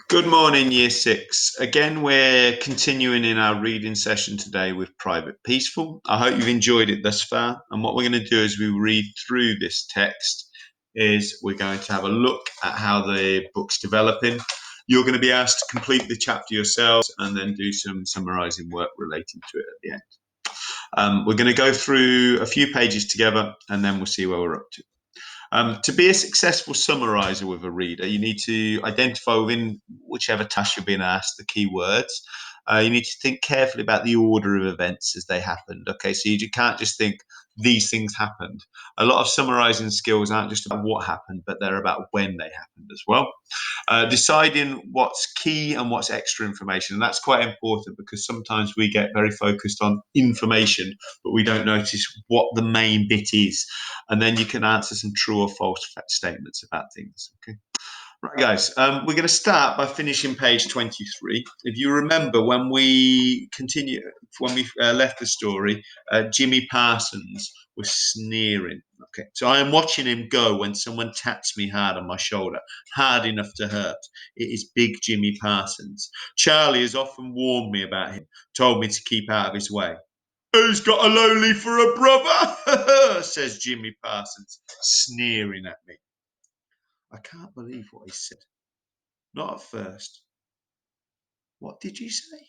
Good morning, Year 6. Again, we're continuing in our reading session today with Private Peaceful. I hope you've enjoyed it thus far. And what we're going to do as we read through this text is we're going to have a look at how the book's developing. You're going to be asked to complete the chapter yourselves and then do some summarising work relating to it at the end. We're going to go through a few pages together and then we'll see where we're up to. To be a successful summariser with a reader, you need to identify within whichever task you're being asked the key words. You need to think carefully about the order of events as they happened. Okay, so you can't just think these things happened. A lot of summarising skills aren't just about what happened, but they're about when they happened as well. Deciding what's key and what's extra information. And that's quite important because sometimes we get very focused on information, but we don't notice what the main bit is. And then you can answer some true or false statements about things. Okay. Right, guys, we're going to start by finishing page 23. If you remember, when we left the story, Jimmy Parsons was sneering. Okay, so I am watching him go when someone taps me hard on my shoulder, hard enough to hurt. It is big Jimmy Parsons. Charlie has often warned me about him, told me to keep out of his way. Who's got a lowly for a brother? Says Jimmy Parsons, sneering at me. I can't believe what he said. Not at first. What did you say?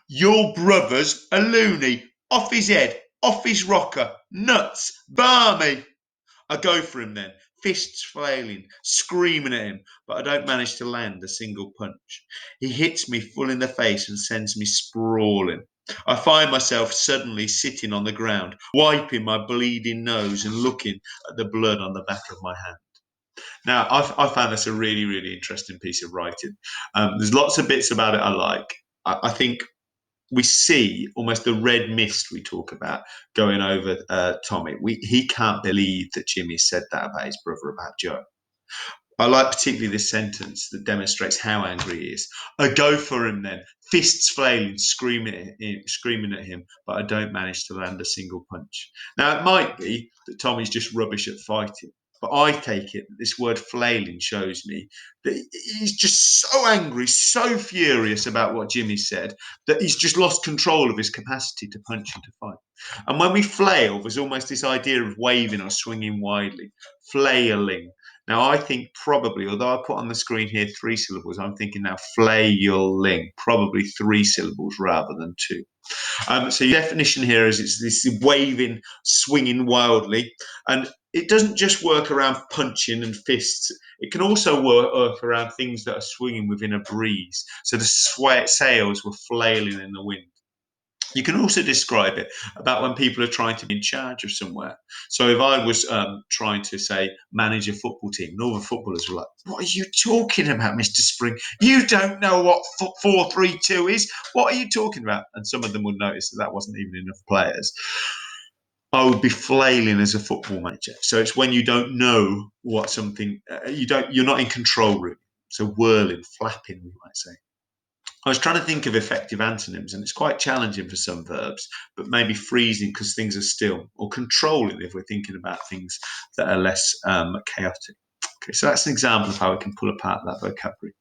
Your brother's a loony. Off his head, off his rocker, nuts, barmy. I go for him then, fists flailing, screaming at him, but I don't manage to land a single punch. He hits me full in the face and sends me sprawling. I find myself suddenly sitting on the ground, wiping my bleeding nose and looking at the blood on the back of my hand. Now, I found this a really, really interesting piece of writing. There's lots of bits about it I like. I think we see almost the red mist we talk about going over Tommy. He can't believe that Jimmy said that about his brother, about Joe. I like particularly this sentence that demonstrates how angry he is. I go for him then, fists flailing, screaming at him, but I don't manage to land a single punch. Now, it might be that Tommy's just rubbish at fighting, but I take it that this word flailing shows me that he's just so angry, so furious about what Jimmy said, that he's just lost control of his capacity to punch and to fight. And when we flail, there's almost this idea of waving or swinging widely, flailing. Now, I think probably, although I put on the screen here 3 syllables, I'm thinking now flailing, probably 3 syllables rather than two. So your definition here is it's this waving, swinging wildly, and it doesn't just work around punching and fists. It can also work around things that are swinging within a breeze. So the sails were flailing in the wind. You can also describe it about when people are trying to be in charge of somewhere. So if I was trying to, say, manage a football team, Northern footballers were like, "What are you talking about, Mr. Spring? You don't know what 4-3-2 is. What are you talking about?" And some of them would notice that that wasn't even enough players. I would be flailing as a football manager. So it's when you don't know what something you're not in control really. So whirling, flapping, we might say. I was trying to think of effective antonyms, and it's quite challenging for some verbs, but maybe freezing because things are still, or controlling if we're thinking about things that are less chaotic. Okay, so that's an example of how we can pull apart that vocabulary.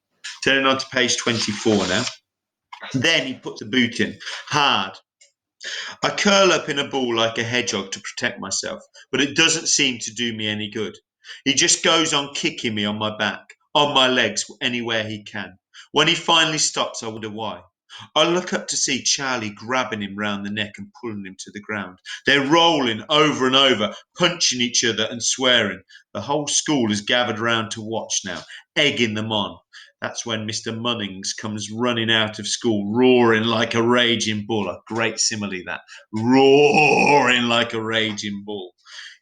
Turning on to page 24 now. Then he puts the boot in, hard. I curl up in a ball like a hedgehog to protect myself, but it doesn't seem to do me any good. He just goes on kicking me on my back, on my legs, anywhere he can. When he finally stops, I wonder why. I look up to see Charlie grabbing him round the neck and pulling him to the ground. They're rolling over and over, punching each other and swearing. The whole school is gathered round to watch now, egging them on. That's when Mr. Munnings comes running out of school, roaring like a raging bull. A great simile, that. Roaring like a raging bull.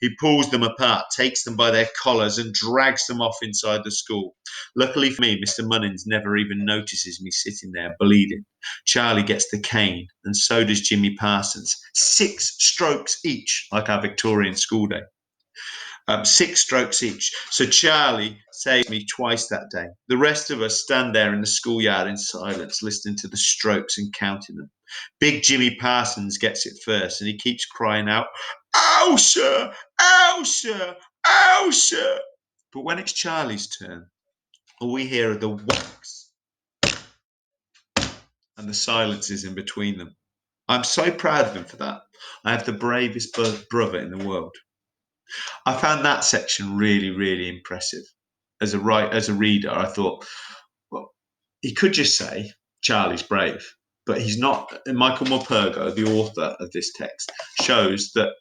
He pulls them apart, takes them by their collars, and drags them off inside the school. Luckily for me, Mr. Munnings never even notices me sitting there bleeding. Charlie gets the cane, and so does Jimmy Parsons. 6 strokes each, like our Victorian school day. 6 strokes each. So Charlie saved me twice that day. The rest of us stand there in the schoolyard in silence, listening to the strokes and counting them. Big Jimmy Parsons gets it first, and he keeps crying out, "Ow, sir! Ow, sir! Ow, sir!" But when it's Charlie's turn, all we hear are the whacks and the silences in between them. I'm so proud of him for that. I have the bravest brother in the world. I found that section really, really impressive. As a reader, I thought, well, he could just say Charlie's brave, but he's not. And Michael Morpurgo, the author of this text, shows that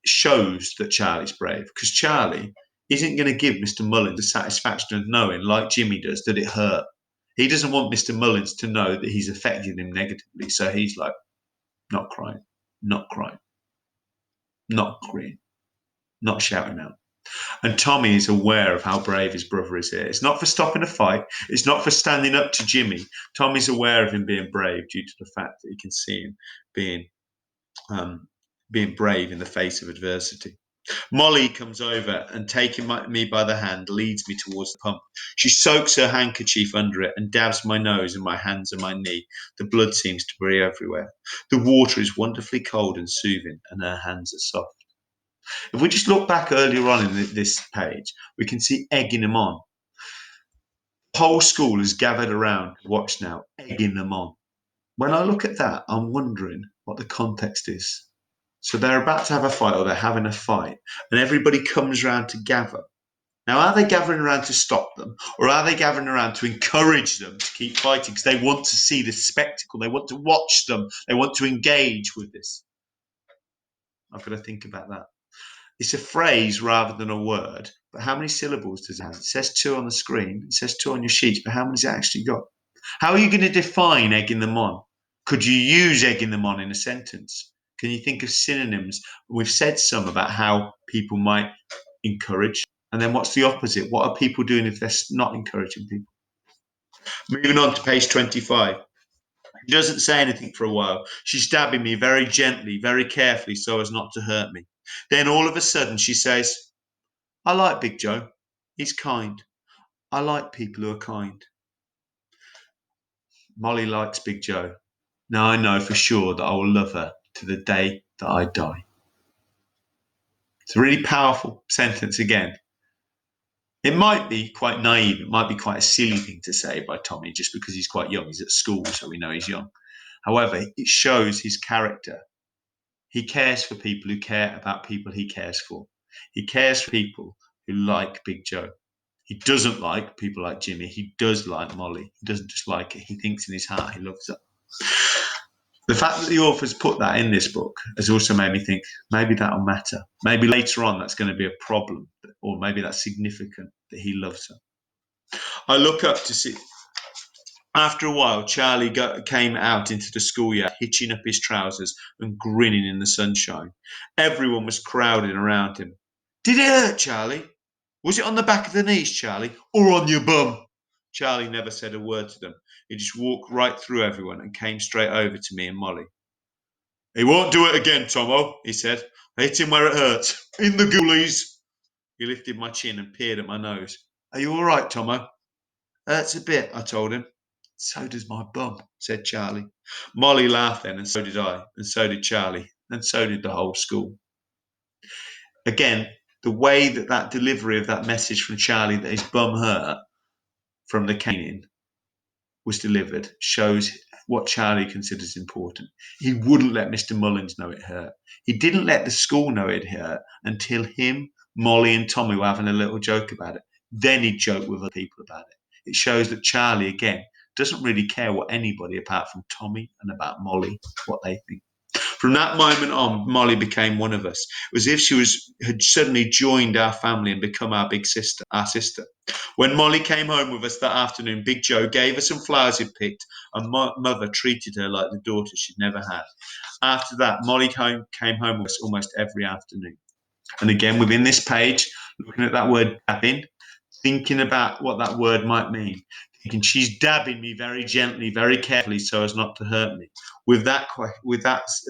Charlie's brave, because Charlie isn't going to give Mr. Mullins the satisfaction of knowing, like Jimmy does, that it hurt. He doesn't want Mr. Mullins to know that he's affected him negatively. So he's like, not crying, not crying, not agreeing, not shouting out. And Tommy is aware of how brave his brother is here. It's not for stopping a fight. It's not for standing up to Jimmy. Tommy's aware of him being brave due to the fact that he can see him being brave in the face of adversity. Molly comes over and, taking me by the hand, leads me towards the pump. She soaks her handkerchief under it and dabs my nose and my hands and my knee. The blood seems to be everywhere. The water is wonderfully cold and soothing, and her hands are soft. If we just look back earlier on in this page, we can see egging them on. The whole school is gathered around to watch now, egging them on. When I look at that, I'm wondering what the context is. So they're about to have a fight, or they're having a fight, and everybody comes around to gather. Now, are they gathering around to stop them, or are they gathering around to encourage them to keep fighting because they want to see this spectacle? They want to watch them. They want to engage with this. I've got to think about that. It's a phrase rather than a word, but how many syllables does it have? It says 2 on the screen, it says 2 on your sheets, but how many has it actually got? How are you going to define egging them on? Could you use egging them on in a sentence? Can you think of synonyms? We've said some about how people might encourage, and then what's the opposite? What are people doing if they're not encouraging people? Moving on to page 25. She doesn't say anything for a while. She's dabbing me very gently, very carefully, so as not to hurt me. Then all of a sudden she says, I like Big Joe. He's kind. I like people who are kind. Molly likes Big Joe. Now I know for sure that I will love her to the day that I die. It's a really powerful sentence again. It might be quite naive. It might be quite a silly thing to say by Tommy just because he's quite young. He's at school, so we know he's young. However, it shows his character. He cares for people who care about people he cares for. He cares for people who like Big Joe. He doesn't like people like Jimmy. He does like Molly. He doesn't just like it. He thinks in his heart he loves her. The fact that the author's put that in this book has also made me think maybe that'll matter. Maybe later on that's going to be a problem, or maybe that's significant that he loves her. I look up to see. After a while, Charlie came out into the schoolyard, hitching up his trousers and grinning in the sunshine. Everyone was crowding around him. Did it hurt, Charlie? Was it on the back of the knees, Charlie, or on your bum? Charlie never said a word to them. He just walked right through everyone and came straight over to me and Molly. He won't do it again, Tomo, he said. I hit him where it hurts. In the ghoulies. He lifted my chin and peered at my nose. Are you all right, Tomo? Hurts a bit, I told him. So does my bum, said Charlie. Molly laughed then, and so did I, and so did Charlie, and so did the whole school. Again, the way that delivery of that message from Charlie that his bum hurt from the caning was delivered shows what Charlie considers important. He wouldn't let Mr. Mullins know it hurt. He didn't let the school know it hurt until him, Molly, and Tommy were having a little joke about it. Then he'd joke with other people about it. It shows that Charlie, again, doesn't really care what anybody apart from Tommy and about Molly, what they think. From that moment on, Molly became one of us. It was as if she had suddenly joined our family and become our big sister, our sister. When Molly came home with us that afternoon, Big Joe gave her some flowers he'd picked, and Mother treated her like the daughter she'd never had. After that, Molly came home with us almost every afternoon. And again, within this page, looking at that word dabbing, thinking about what that word might mean. Thinking she's dabbing me very gently, very carefully, so as not to hurt me. With that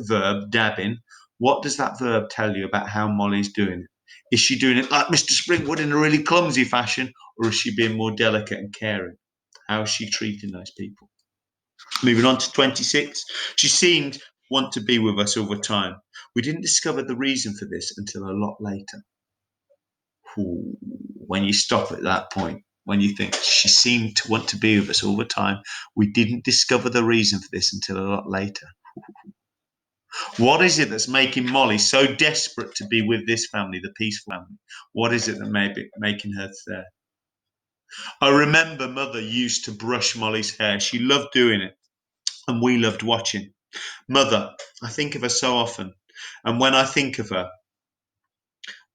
verb, dabbing, what does that verb tell you about how Molly's doing it? Is she doing it like Mr. Springwood in a really clumsy fashion, or is she being more delicate and caring? How is she treating those people? Moving on to 26. She seemed to want to be with us all the time. We didn't discover the reason for this until a lot later. When you stop at that point, when you think she seemed to want to be with us all the time. We didn't discover the reason for this until a lot later. What is it that's making Molly so desperate to be with this family, the peaceful family? What is it that may be making her there? I remember Mother used to brush Molly's hair. She loved doing it, and we loved watching. Mother, I think of her so often, and when I think of her,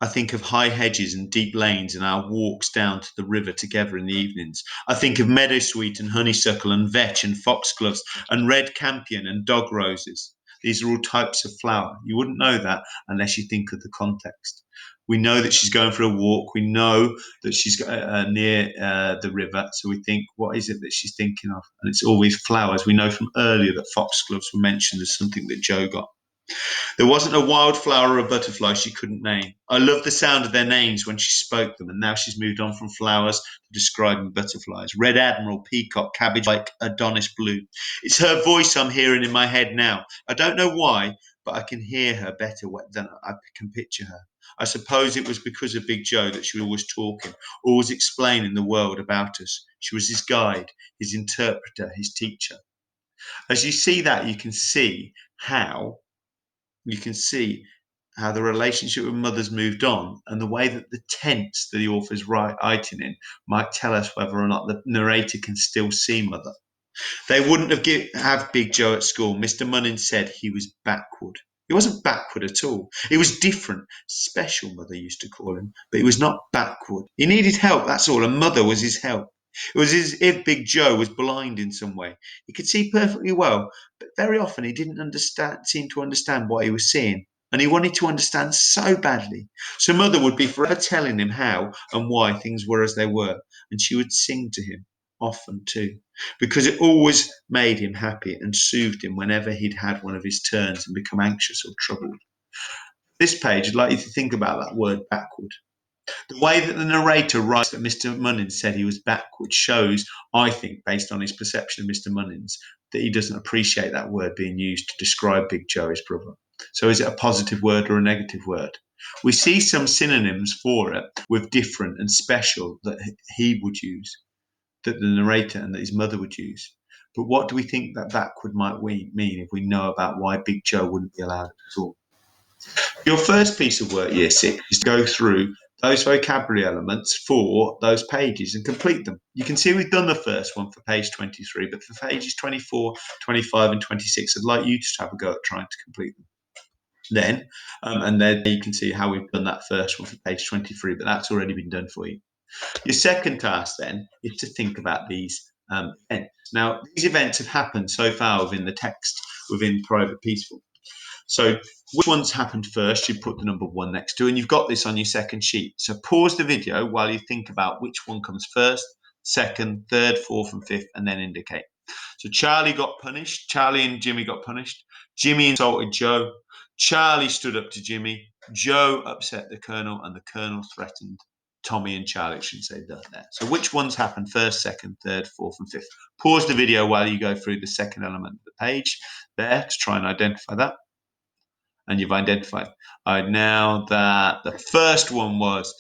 I think of high hedges and deep lanes and our walks down to the river together in the evenings. I think of meadowsweet and honeysuckle and vetch and foxgloves and red campion and dog roses. These are all types of flower. You wouldn't know that unless you think of the context. We know that she's going for a walk. We know that she's near the river. So we think, what is it that she's thinking of? And it's always flowers. We know from earlier that foxgloves were mentioned as something that Joe got. There wasn't a wildflower or a butterfly she couldn't name. I loved the sound of their names when she spoke them, and now she's moved on from flowers to describing butterflies. Red admiral, peacock, cabbage like Adonis blue. It's her voice I'm hearing in my head now. I don't know why, but I can hear her better than I can picture her. I suppose it was because of Big Joe that she was always talking, always explaining the world about us. She was his guide, his interpreter, his teacher. As you see that, how you can see how the relationship with Mother's moved on, and the way that the tense that the author's writing in might tell us whether or not the narrator can still see Mother. They wouldn't have Big Joe at school. Mr. Munnins said he was backward. He wasn't backward at all. He was different. Special, Mother used to call him, but he was not backward. He needed help, that's all, and Mother was his help. It was as if Big Joe was blind in some way. He could see perfectly well, but very often he didn't seem to understand what he was seeing, and he wanted to understand so badly. So Mother would be forever telling him how and why things were as they were, and she would sing to him, often too, because it always made him happy and soothed him whenever he'd had one of his turns and become anxious or troubled. This page, I'd like you to think about that word backward. The way that the narrator writes that Mr. Munnins said he was backward shows, I think, based on his perception of Mr. Munnins, that he doesn't appreciate that word being used to describe Big Joe, his brother. So is it a positive word or a negative word? We see some synonyms for it with different and special that he would use, that the narrator and that his mother would use. But what do we think that backward might mean if we know about why Big Joe wouldn't be allowed at all? Your first piece of work, year six, is to go through those vocabulary elements for those pages and complete them. You can see we've done the first one for page 23, but for pages 24, 25, and 26, I'd like you to have a go at trying to complete them. And then you can see how we've done that first one for page 23, but that's already been done for you. Your second task then is to think about these events. Now, these events have happened so far within the text, within Private Peaceful. So which ones happened first, you put the number 1 next to, and you've got this on your second sheet. So pause the video while you think about which one comes first, second, third, fourth, and fifth, and then indicate. So Charlie got punished. Charlie and Jimmy got punished. Jimmy insulted Joe. Charlie stood up to Jimmy. Joe upset the Colonel, and the Colonel threatened Tommy and Charlie. I shouldn't say that there. So which ones happened first, second, third, fourth, and fifth? Pause the video while you go through the second element of the page there to try and identify that. And you've identified. Now that the first one was